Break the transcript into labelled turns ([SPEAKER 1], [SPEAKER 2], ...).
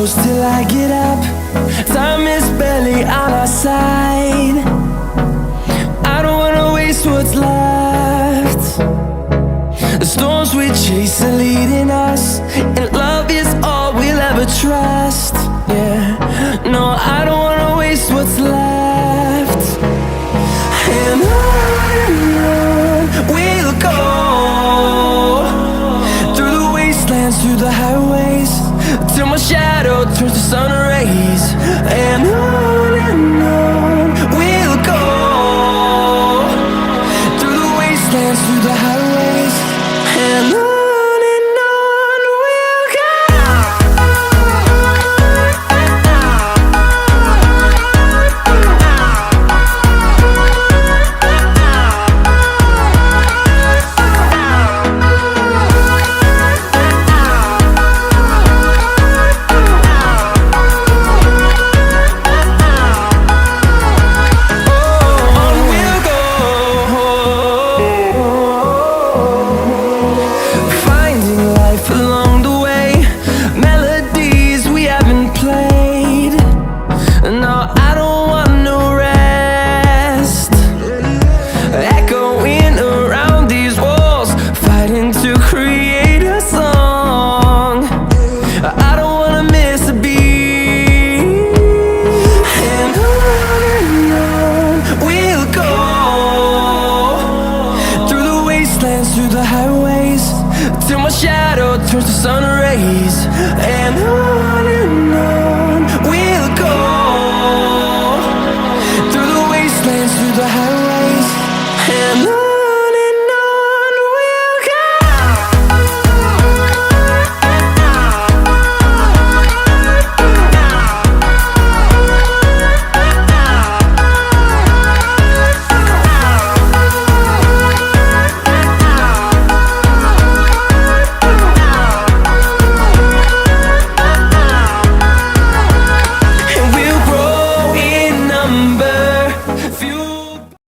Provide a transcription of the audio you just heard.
[SPEAKER 1] close till I get up. Time is barely on our side. I don't wanna waste what's left. The storms we chase are leading us, and love is all we'll ever trust. Yeah, no, I don't wanna waste what's left. And on we'll go, through the wastelands, through the highways, till my shadow turns to sun rays. And on we'll go, through the wastelands, through the highways, and on. Through the highways, till my shadow turns to sun rays. And